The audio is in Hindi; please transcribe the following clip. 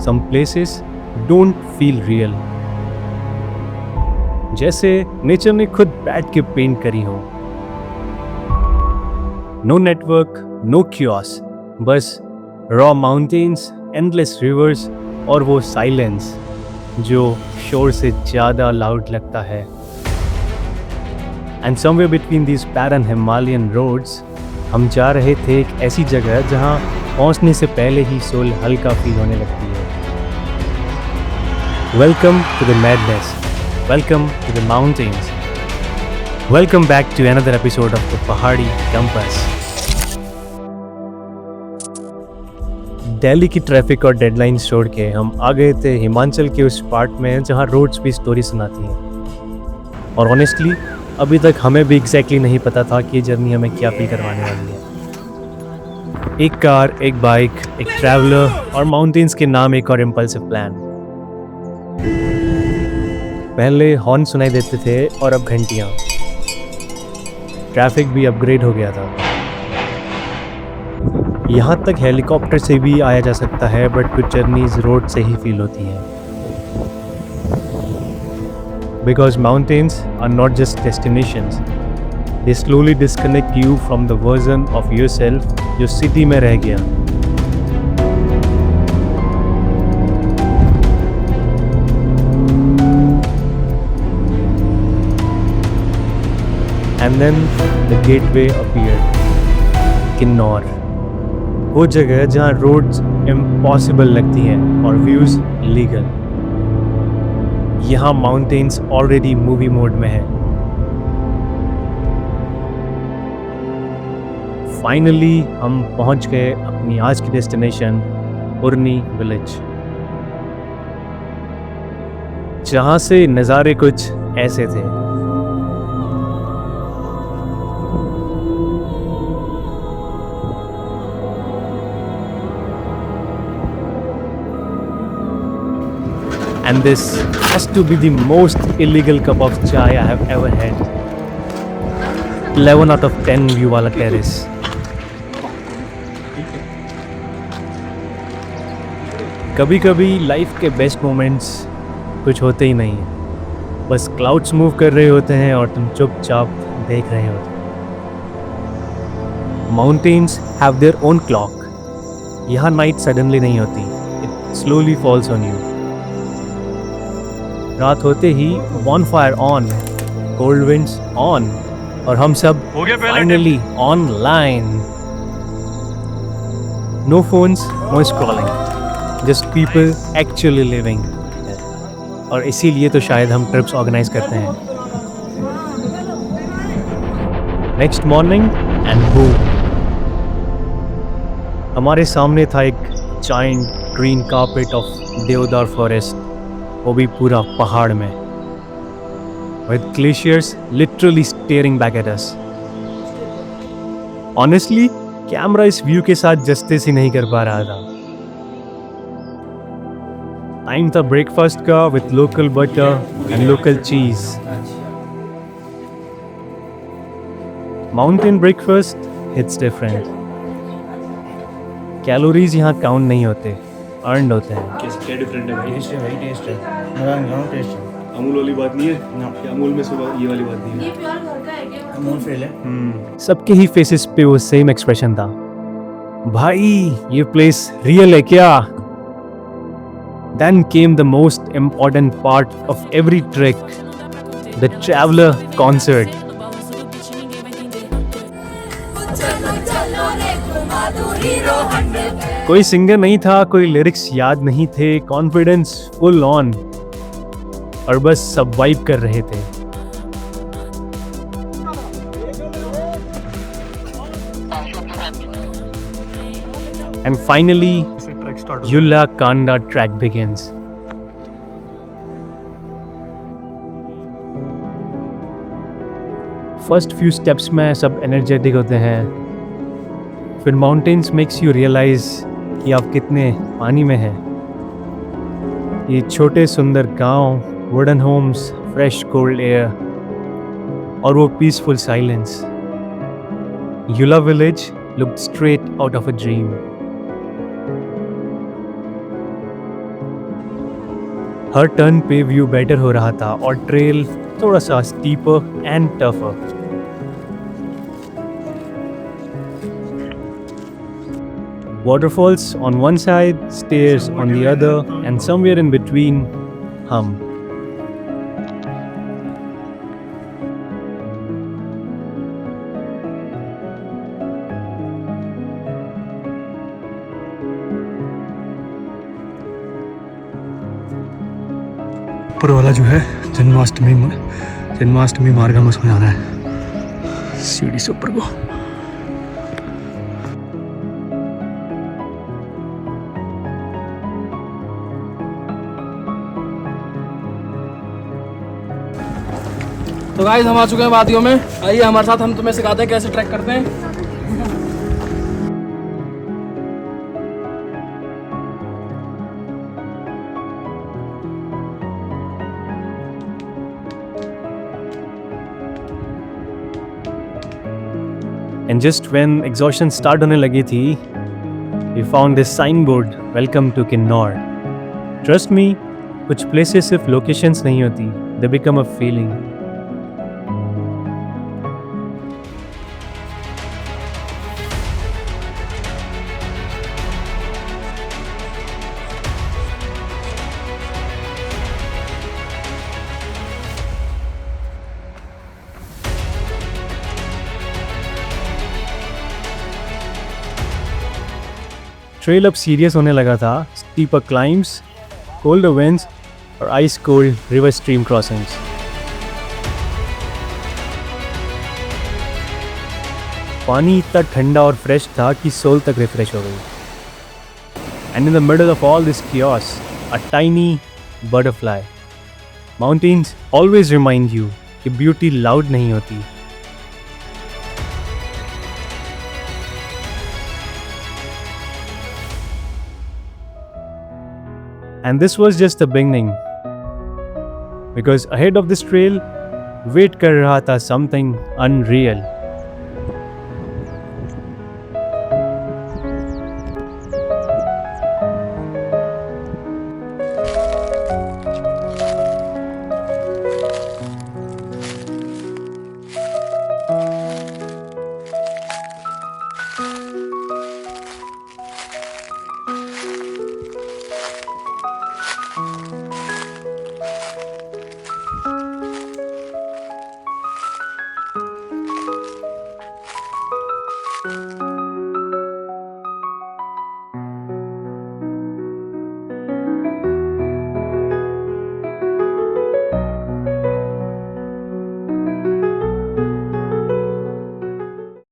some places don't feel real. जैसे नेचर ने खुद बैठ के पेंट करी हो. No network, no chaos, बस raw mountains, endless rivers और वो silence जो शोर से ज़्यादा loud लगता है. And somewhere between these barren Himalayan roads, हम जा रहे थे एक ऐसी जगह जहाँ पहुँचने से पहले ही सोल हल्का फील होने लगती है. Welcome to the madness. Welcome to the mountains. Welcome back to another episode of the Pahadi Compass. Delhi की ट्रैफिक और डेडलाइंस छोड़ के हम आ गए थे हिमाचल के उस पार्ट में जहाँ रोड्स भी स्टोरी सुनाती हैं. और ऑनेस्टली अभी तक हमें भी एग्जैक्टली नहीं पता था कि ये जर्नी हमें क्या फील करवाने वाली है. एक कार, एक बाइक, एक ट्रैवलर और माउंटेन्स के नाम एक और इम्पल्सिव प्लान. पहले हॉर्न सुनाई देते थे और अब घंटियाँ. ट्रैफिक भी अपग्रेड हो गया था. यहाँ तक हेलीकॉप्टर से भी आया जा सकता है, बट कुछ जर्नीज रोड से ही फील होती हैं. Because mountains are not just destinations. They slowly disconnect you from the version of yourself जो सिटी में रह गया. And then the gateway appeared. Kinnaur, वो जगह जहाँ रोड्स इम्पॉसिबल लगती हैं और व्यूज लीगल. यहाँ माउंटेन्स ऑलरेडी मूवी मोड में है. फाइनली हम पहुंच गए अपनी आज की डेस्टिनेशन उरनी विलेज, जहाँ से नज़ारे कुछ ऐसे थे. And this has to be the most illegal cup of chai I have ever had. 11 out of 10 view वाला terrace. कभी कभी लाइफ के बेस्ट मोमेंट्स कुछ होते ही नहीं हैं. बस क्लाउड्स मूव कर रहे होते हैं और तुम चुपचाप देख रहे होते. Mountains have their own clock. यहाँ नाइट सडनली नहीं होती. It slowly falls on you. रात होते ही bonfire on, cold winds on और हम सब finally online. No phones, no scrolling, just people actually living. और इसीलिए तो शायद हम ट्रिप्स ऑर्गेनाइज करते हैं. नेक्स्ट मॉर्निंग एंड बूम, हमारे सामने था एक जायंट ग्रीन कार्पेट ऑफ देवदार फॉरेस्ट, वो भी पूरा पहाड़ में, with glaciers literally staring back at us. Honestly, camera इस व्यू के साथ जस्टिस ही नहीं कर पा रहा था. टाइम था ब्रेकफास्ट का with local butter and local cheese. Mountain breakfast hits different. Calories यहाँ काउंट नहीं होते, अर्नड होते हैं. क्या डिफरेंट है भाई? टेस्ट है भाई, टेस्ट है. मेरा टेस्ट है. अमूल वाली बात नहीं है ना. क्या अमूल में सुबह ये वाली बात नहीं है? ये प्योर घर का है क्या? अमूल फेल है. सबके ही फेसेस पे वो सेम एक्सप्रेशन था. भाई ये प्लेस रियल है क्या? Then came the most important part of every trek, the traveler concert. कोई सिंगर नहीं था, कोई लिरिक्स याद नहीं थे, कॉन्फिडेंस फुल ऑन और बस सब वाइब कर रहे थे. And finally, Yulla Kanda track begins. First few steps में सब एनर्जेटिक होते हैं, फिर माउंटेन्स मेक्स यू रियलाइज कि आप कितने पानी में हैं. ये छोटे सुंदर गांव, wooden homes, fresh cold air और वो peaceful silence. Yulla village looked straight out of a dream. हर टर्न पे व्यू बेटर हो रहा था और ट्रेल थोड़ा सा steeper and tougher. Waterfalls on one side, stairs on the other, and somewhere in between, hum. ऊपर वाला जो है जन्माष्टमी मार्ग में उसमें जाना है सीढ़ी से ऊपर को. तो गाइस हम आ चुके हैं वादियों में. आइए हमारे साथ, हम तुम्हें सिखाते हैं कैसे ट्रैक करते हैं. And just when exhaustion start होने लगी थी, we found this signboard, welcome to Kinnaur. Trust me, कुछ places सिर्फ locations नहीं होती, they become a feeling. Trail अब सीरियस होने लगा था. स्टीपर क्लाइम्स, कोल्डर विंड्स और ice cold river stream crossings. पानी इतना ठंडा और फ्रेश था कि सोल तक रिफ्रेश हो गई. And in the middle of all this chaos, a tiny butterfly. Mountains always remind you कि ब्यूटी लाउड नहीं होती. And this was just the beginning, because ahead of this trail, wait कर रहा था something unreal.